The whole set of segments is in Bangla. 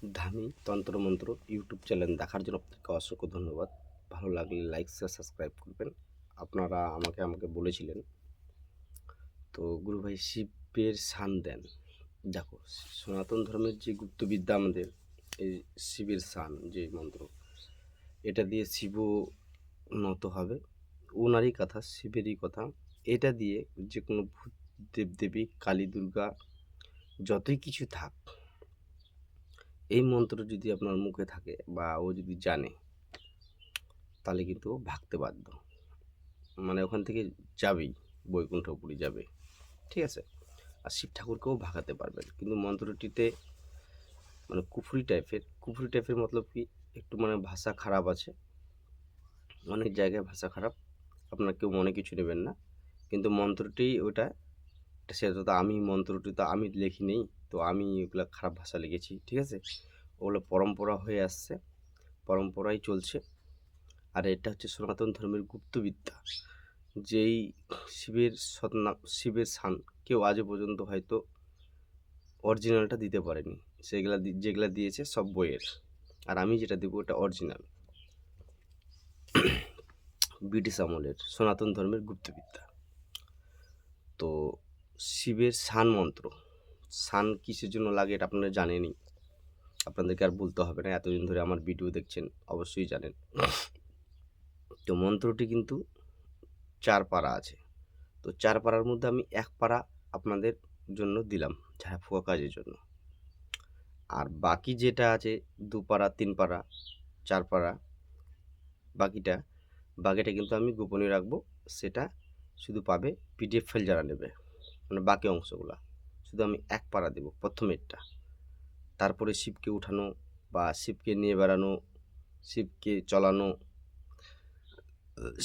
ধামি তন্ত্রমন্ত্র ইউটিউব চ্যানেল দেখার জন্য আপনাকে অসংখ্য ধন্যবাদ। ভালো লাগলে লাইক শেয়ার সাবস্ক্রাইব করবেন। আপনারা আমাকে বলেছিলেন। তো গুরু ভাই শিবের শান দেন। দেখো, সনাতন ধর্মের যে গুপ্তবিদ্যা আমাদের, এই শিবের শান যে মন্ত্র, এটা দিয়ে শিবও নত হবে। ওনারই কথা, শিবেরই কথা। এটা দিয়ে যে কোনো ভূত দেবদেবী, কালী দুর্গা, যতই কিছু থাক, এই মন্ত্র যদি আপনার মুখে থাকে বা ও যদি জানে, তাহলে কিন্তু ও ভাগতে বাধ্য। মানে ওখান থেকে যাবেই, বৈকুণ্ঠপুরী যাবে। ঠিক আছে? আর শিব ঠাকুরকেও ভাগাতে পারবেন। কিন্তু মন্ত্রটিতে মানে কুফরি টাইপের মতলব কি, একটু মানে ভাষা খারাপ আছে। অনেক জায়গায় ভাষা খারাপ। আপনার কেউ মনে কিছু নেবেন না। কিন্তু মন্ত্রটি ওটা, সেটা তো মন্ত্রটি তো আমি লেখিনি। তো আমি ওগুলা খারাপ ভাষা লিখেছি। ঠিক আছে? ওগুলো পরম্পরা হয়ে আসছে, পরম্পরাই চলছে। আর এটা হচ্ছে সনাতন ধর্মের গুপ্তবিদ্যা। যেই শিবের শান কেউ আজও পর্যন্ত হয়তো অরিজিনালটা দিতে পারেনি। যেগুলা দিয়েছে সব বইয়ের। আর আমি যেটা দেবো ওটা অরিজিনাল, ব্রিটিশ আমলের সনাতন ধর্মের গুপ্তবিদ্যা। তো শিবের শান মন্ত্র, শান কিসের জন্য লাগে এটা আপনারা জানেনই। আপনাদেরকে আর বলতে হবে না, এতদিন ধরে আমার ভিডিও দেখছেন, অবশ্যই জানেন। তো মন্ত্রটি কিন্তু 4 পারা আছে। তো 4 পারার মধ্যে আমি 1 পারা আপনাদের জন্য দিলাম, ঝাড়া ফুঁকা কাজের জন্য। আর বাকি যেটা আছে 2 পারা, 3 পারা, 4 পারা, বাকিটা কিন্তু আমি গোপনীয় রাখবো। সেটা শুধু পাবে পিডিএফ ফাইল যারা নেবে, মানে বাকি অংশগুলা শুধু আমি 1 পারা দেবো, প্রথমেরটা। তারপরে শিবকে উঠানো বা শিবকে নিয়ে বেড়ানো, শিবকে চলানো,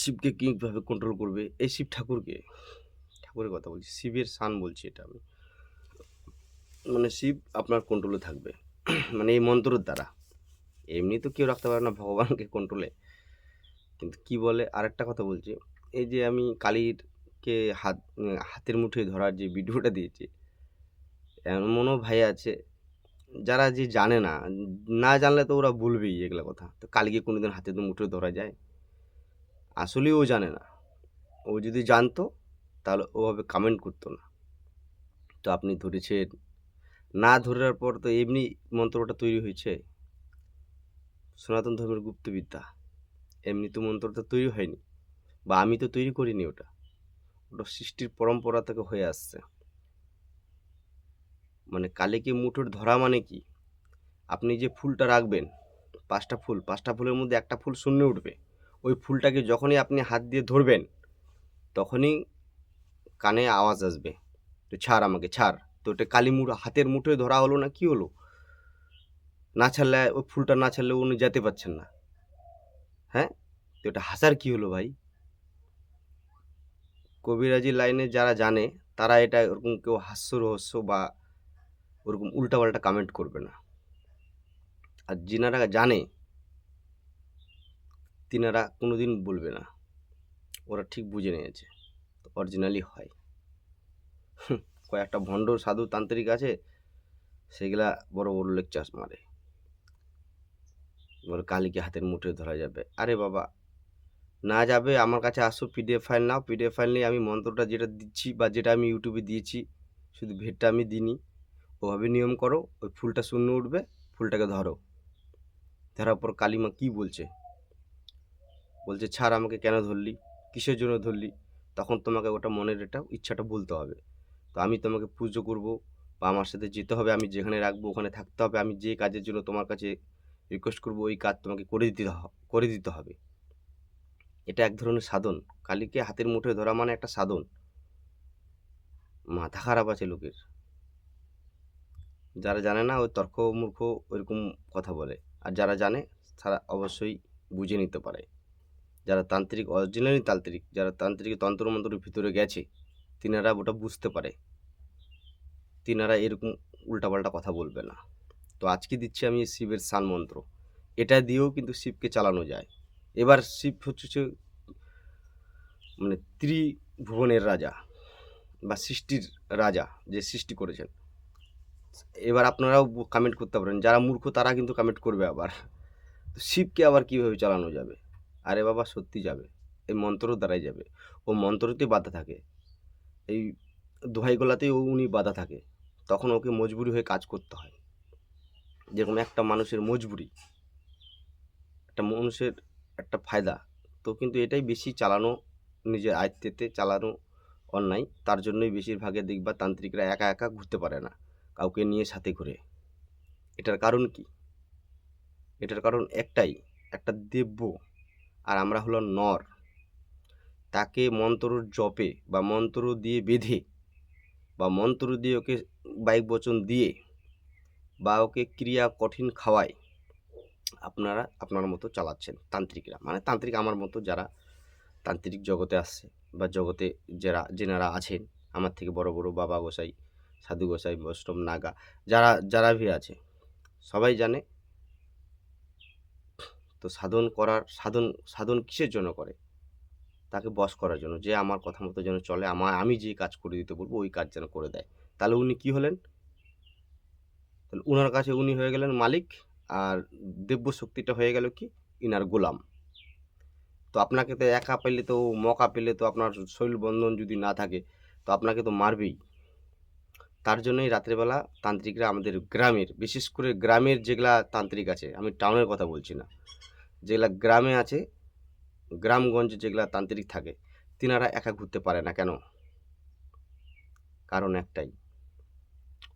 শিবকে কীভাবে কন্ট্রোল করবে, এই শিব ঠাকুরের কথা বলছি, শিবের শান বলছি এটা আমি। মানে শিব আপনার কন্ট্রোলে থাকবে মানে এই মন্ত্রের দ্বারা। এমনি তো কেউ রাখতে পারে না ভগবানকে কন্ট্রোলে। কিন্তু কি বলে, আরেকটা কথা বলছি, এই যে আমি কালীরকে হাতের মুঠোয় ধরার যে ভিডিওটা দিয়েছি, এমনও ভাই আছে যারা যে জানে না, না জানলে তো ওরা বলবেই এগুলা কথা। তো কালীকে কোনোদিন হাতের মুঠোয় ধরা যায়? আসলেই ও জানে না। ও যদি জানতো তাহলে ওভাবে কমেন্ট করতো না। তো আপনি ধরেছেন, না ধরার পর তো এমনি মন্ত্রটা তৈরি হয়েছে। সনাতন ধর্মের গুপ্তবিদ্যা, এমনি তো মন্ত্রটা তৈরি হয়নি, বা আমি তো তৈরি করিনি ওটা। ওটা সৃষ্টির পরম্পরা থেকে হয়ে আসছে। মানে কালীকে মুঠোয় ধরা মানে কি, আপনি যে ফুলটা রাখবেন, 5টা ফুলের মধ্যে একটা ফুল শূন্যে উঠবে। ওই ফুলটাকে যখনই আপনি হাত দিয়ে ধরবেন, তখনই কানে আওয়াজ আসবে, তো ছাড় আমাকে ছাড়। তো ওটা হাতের মুঠোয় ধরা হলো না, কি হলো? না ছাড়লে, ওই ফুলটা না ছাড়লে উনি যেতে পারছেন না। হ্যাঁ, তো এটা হাসার কি হলো ভাই? কবিরাজি লাইনে যারা জানে, তারা এটা ওরকম কেউ হাস্য রহস্য বা ওরকম উল্টাপাল্টা কমেন্ট করবে না। আর যিনারা জানে, তিনারা কোনোদিন বলবে না। ওরা ঠিক বুঝে নিয়েছে, অরিজিনালি হয়। কয়েকটা ভণ্ড সাধু তান্ত্রিক আছে, সেগুলা বড় বড় লেকচার মারে, বলে কালীকে হাতের মুঠোয় ধরা যাবে। আরে বাবা, না যাবে, আমার কাছে আসো, পিডিএফ ফাইল নাও। পিডিএফ ফাইল নিয়ে আমি মন্ত্রটা যেটা দিচ্ছি বা যেটা আমি ইউটিউবে দিয়েছি, শুধু ভেটটা আমি দিইনি, ওভাবে নিয়ম করো। ওই ফুলটা শূন্য উঠবে, ফুলটাকে ধরো। ধরার পর কালীমা কি বলছে, বলছে ছাড় আমাকে, কেন ধরলি, কিসের জন্য ধরলি? তখন তোমাকে ওটা মনের ইচ্ছাটা বলতে হবে। তো আমি তোমাকে পুজো করব, বা আমার সাথে যেতে হবে, আমি যেখানে রাখবো ওখানে থাকতে হবে, আমি যে কাজের জন্য তোমার কাছে রিকোয়েস্ট করবো ওই কাজ তোমাকে করে দিতে হবে। এটা এক ধরনের সাধন। কালীকে হাতের মুঠোয় ধরা মানে একটা সাধন। মাথা খারাপ আছে লোকের। যারা জানে না ওই তর্ক মূর্খ ওইরকম কথা বলে। আর যারা জানে তারা অবশ্যই বুঝে নিতে পারে। যারা তান্ত্রিক, অরিজিনালি তান্ত্রিক, যারা তান্ত্রিক তন্ত্রমন্ত্রের ভিতরে গেছে, তিনারা ওটা বুঝতে পারে। তিনারা এরকম উল্টাপাল্টা কথা বলবে না। তো আজকে দিচ্ছি আমি শিবের শান মন্ত্র। এটা দিয়েও কিন্তু শিবকে চালানো যায়। এবার শিব হচ্ছে মানে ত্রিভুবনের রাজা বা সৃষ্টির রাজা, যে সৃষ্টি করেছেন। এবার আপনারাও কমেন্ট করতে পারেন, যারা মূর্খ তারা কিন্তু কমেন্ট করবে আবার, শিবকে আবার কীভাবে চালানো যাবে? আরে বাবা সত্যি যাবে, এই মন্ত্রর দ্বারাই যাবে। ও মন্ত্রতেই বাধা থাকে, এই দোহাই গলাতেই উনি বাধা থাকে, তখন ওকে মজবুরি হয়ে কাজ করতে হয়। যেরকম একটা মানুষের মজবুরি, একটা মানুষের একটা ফায়দা, তো কিন্তু এটাই বেশি চালানো, নিজের আয়ত্তেতে চালানো অন্যায়। তার জন্যই বেশিরভাগে দেখবা তান্ত্রিকরা একা একা ঘুরতে পারে না, কাউকে নিয়ে সাথে ঘুরে। এটার কারণ কি? এটার কারণ একটাই, একটা দেব্য আর আমরা হলো নর, তাকে মন্ত্রর জপে বা মন্ত্র দিয়ে বেঁধে বা মন্ত্র দিয়ে ওকে বায়ু বচন দিয়ে বা ওকে ক্রিয়া কঠিন খাওয়ায় আপনারা আপনার মতো চালাচ্ছেন তান্ত্রিকরা, মানে তান্ত্রিক আমার মতো যারা তান্ত্রিক জগতে আসছে বা জগতে যেনারা আছেন আমার থেকে বড় বড় বাবা গোসাই, সাধু গোসাই, বৈষ্ণব, নাগা, যারা ভি আছে সবাই জানে। তো সাধন কিসের জন্য করে? তাকে বশ করার জন্য, যে আমার কথা মতো যেন চলে, আমি যে কাজ করে দিতে বলবো ওই কাজ যেন করে দেয়। তাহলে উনি কি হলেন? তাহলে উনার কাছে উনি হয়ে গেলেন মালিক, আর দিব্য শক্তিটা হয়ে গেল কি ইনার গোলাম। তো আপনাকে তো একা পেলে, তো মকা পেলে, তো আপনার শরীর বন্ধন যদি না থাকে তো আপনাকে তো মারবেই। তার জন্যই রাত্রেবেলা তান্ত্রিকরা আমাদের গ্রামের, বিশেষ করে গ্রামের যেগুলা তান্ত্রিক আছে, আমি টাউনের কথা বলছি না, যেগুলা গ্রামে আছে, গ্রামগঞ্জে যেগুলা তান্ত্রিক থাকে, তিনারা একা ঘুরতে পারে না কেন? কারণ একটাই,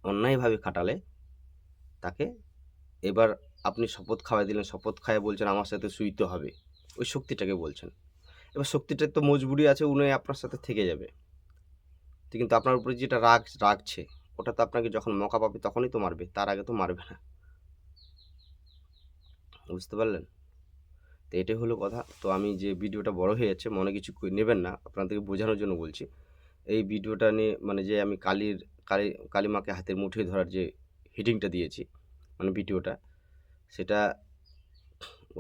অন্যায়ভাবে খাটালে তাকে, এবার আপনি শপথ খাওয়াই দিলেন, শপথ খাইয়ে বলছেন আমার সাথে শুইতে হবে, ওই শক্তিটাকে বলছেন। এবার শক্তিটার তো মজবুরি আছে, উনি আপনার সাথে থেকে যাবে, কিন্তু আপনার উপরে যেটা রাগছে ওটা তো আপনাকে যখন মৌকা পাবে তখনই তো মারবে, তার আগে তো মারবে না। বুঝতে পারলেন? তো এটাই হলো কথা। তো আমি যে ভিডিওটা বড় হয়ে যাচ্ছে মনে কিছু নেবেন না, আপনাদেরকে বোঝানোর জন্য বলছি। এই ভিডিওটা নিয়ে মানে যে আমি কালী মাকে হাতের মুঠোয় ধরার যে হিডিংটা দিয়েছি, মানে ভিডিওটা, সেটা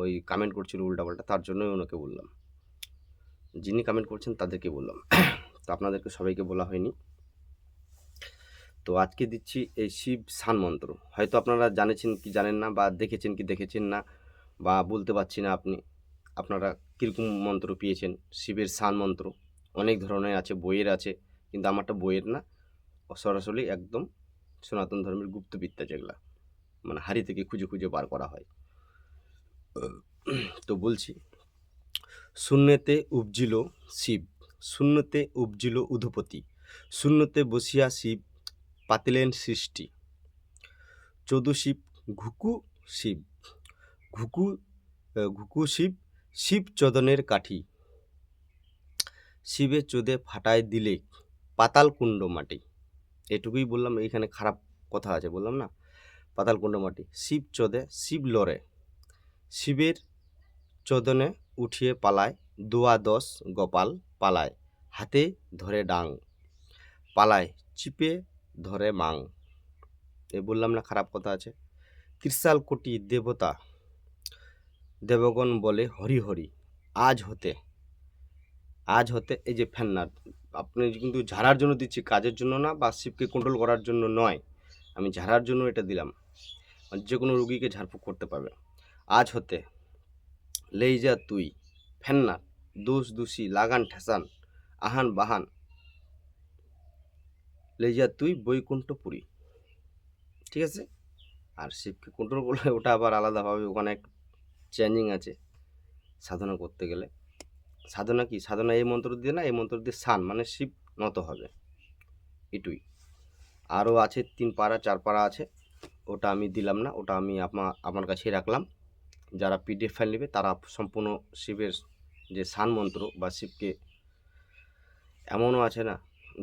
ওই কমেন্ট করছিল উল্টাপাল্টা, তার জন্যই ওনাকে বললাম, যিনি কমেন্ট করছেন তাদেরকে বললাম। তো আপনাদেরকে সবাইকে বলা হয়নি। তো আজকে দিচ্ছি এই শিব সান মন্ত্র, হয়তো আপনারা জানেছেন কি জানেন না, বা দেখেছেন কি দেখেছেন না, বা বলতে পারছি না আপনারা কীরকম মন্ত্র পেয়েছেন। শিবের সান মন্ত্র অনেক ধরনের আছে, বইয়ের আছে, কিন্তু আমারটা বইয়ের না, সরাসরি একদম সনাতন ধর্মের গুপ্তবিদ্যা, যেগুলা মানে হাড়ি থেকে খুঁজে খুঁজে বার করা হয়। তো বলছি, শূন্যতে উপজিল শিব, শূন্যতে উপজিল উধপতি, শূন্যতে বসিয়া শিব পাতিলেন সৃষ্টি, চৌদশিব ঘুকু শিব, ঘুকু শিব, শিব চোদনের কাঠি, শিবে চোদে ফাটায় দিলে পাতাল কুণ্ড মাটি। এটুকুই বললাম, এইখানে খারাপ কথা আছে বললাম না, পাতাল কুণ্ড মাটি। শিব চোদে শিব লড়ে, শিবের চোদনে উঠিয়ে পালায়, দুয়াদশ গোপাল পালায়, হাতে ধরে ডাং, পালায় চিপে ধরে মাং। এ বললাম না খারাপ কথা আছে। ত্রিশাল কোটি দেবতা, দেবগণ বলে হরি হরি, আজ হতে এই যে ফেন্না, আপনি কিন্তু ঝাড়ার জন্য দিচ্ছি, কাজের জন্য না বা শিবকে কন্ট্রোল করার জন্য নয়, আমি ঝাড়ার জন্য এটা দিলাম, যে কোনো রুগীকে ঝাড়ফুঁক করতে পারবে। আজ হতে লেই যা তুই ফেন্না, দোষ দোষী লাগান ঠেসান, আহান বাহান, লেই যা তুই বৈকুণ্ঠপুরী। ঠিক আছে? আর শিবকে কন্ট্রোল করলে ওটা আবার আলাদাভাবে, ওখানে এক চেঞ্জিং আছে সাধনা করতে গেলে। সাধনা কি? সাধনা এই মন্ত্র দিয়ে না, এই মন্ত্র দিয়ে সান মানে শিব নত হবে, এটুই। আরও আছে 3 পারা 4 পারা আছে, ওটা আমি দিলাম না, ওটা আমি আমার কাছেই রাখলাম। যারা পিডিএফ ফাইল নেবে তারা সম্পূর্ণ শিবের যে সান মন্ত্র বা শিবকে, এমনও আছে না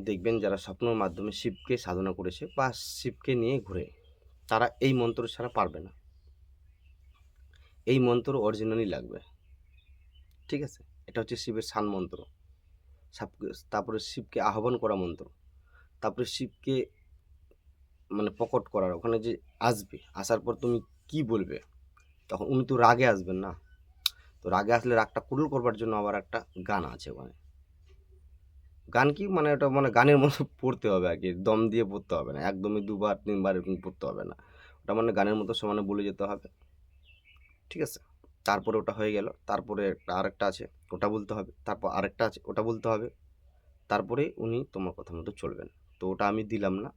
দেখবেন যারা স্বপ্নের মাধ্যমে শিবকে সাধনা করেছে বা শিবকে নিয়ে ঘুরে, তারা এই মন্ত্র ছাড়া পারবে না, এই মন্ত্র অরিজিনালি লাগবে। ঠিক আছে? এটা হচ্ছে শিবের সান মন্ত্র। তারপরে শিবকে আহ্বান করা মন্ত্র, তারপরে শিবকে মানে প্রকট করার, ওখানে যে আসবে, আসার পর তুমি কি বলবে, তখন উনি তো রাগে আসবেন না, তো রাগে আসলে রাগটা কুড়ুল করবার জন্য আবার একটা গান আছে ওখানে, গান কি মানে ওটা মানে গানের মতো পড়তে হবে আর কি, দম দিয়ে পড়তে হবে না, একদমই ২ বার ৩ বার এরকম পড়তে হবে না। ওটা মানে গানের মতো সমানে বলে যেতে হবে, ঠিক আছে? তারপরে ওটা হয়ে গেল, তারপরে আরেকটা আছে ওটা বলতে হবে, তারপর আরেকটা আছে ওটা বলতে হবে, তারপরে উনি তোমার কথা মতো চলবেন। তো ওটা আমি দিলাম না,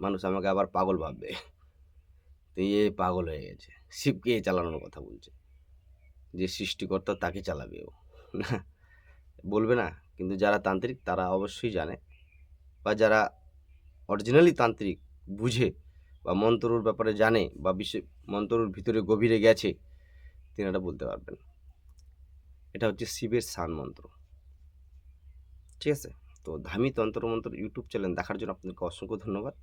মানুষ আমাকে আবার পাগল ভাববে। তো এ পাগল হয়ে গেছে, শিবকে চালানোর কথা বলছে, যে সৃষ্টিকর্তা তাকে চালাবে ও। না, বলবে না, কিন্তু যারা তান্ত্রিক তারা অবশ্যই জানে, বা যারা অরিজিনালি তান্ত্রিক বুঝে বা মন্ত্রর ব্যাপারে জানে বা মন্ত্রর ভিতরে গভীরে গেছে, তিনারা বলতে পারবেন। এটা হচ্ছে শিবের শান মন্ত্র, ঠিক আছে? তো ধামি তন্ত্রমন্ত্র ইউটিউব চ্যানেল দেখার জন্য আপনাদেরকে অসংখ্য ধন্যবাদ।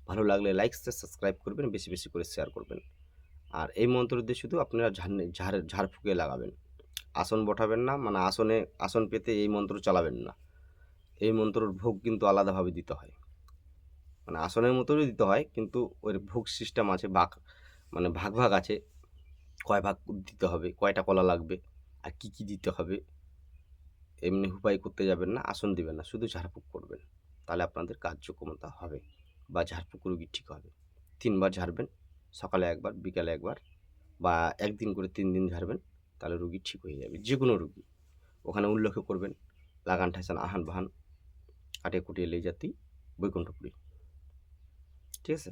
ভালো লাগলে লাইক সাবস্ক্রাইব করবেন, বেশি বেশি করে শেয়ার করবেন। আর এই মন্ত্র দিয়ে শুধু আপনারা ঝাড়ফুঁকে লাগাবেন, আসন বসাবেন না, মানে আসন পেতে এই মন্ত্র চালাবেন না। এই মন্ত্রর ভোগ কিন্তু আলাদাভাবে দিতে হয়, মানে আসনের মতোই দিতে হয়, কিন্তু ওর ভোগ সিস্টেম আছে, মানে ভাগ আছে, কয় ভাগ দিতে হবে, কয়টা কলা লাগবে, আর কি কি দিতে হবে। এমনি হুপাই করতে যাবেন না, আসন দিবেন না, শুধু ঝাড়ফুঁক করবেন, তাহলে আপনাদের কার্যক্ষমতা হবে বা ঝাড়ফুঁক রোগী ঠিক হবে। ৩ বার ঝাড়বেন, সকালে একবার, বিকালে একবার, বা একদিন করে ৩ দিন ঝাড়বেন, তাহলে রোগী ঠিক হয়ে যাবে, যে কোনো রোগী। ওখানে উল্লেখ করবেন লাগান ঠাসান আহান বাহান কাটিয়ে কুটিয়ে লেই জাতি বৈকুণ্ঠপুরী, ঠিক আছে?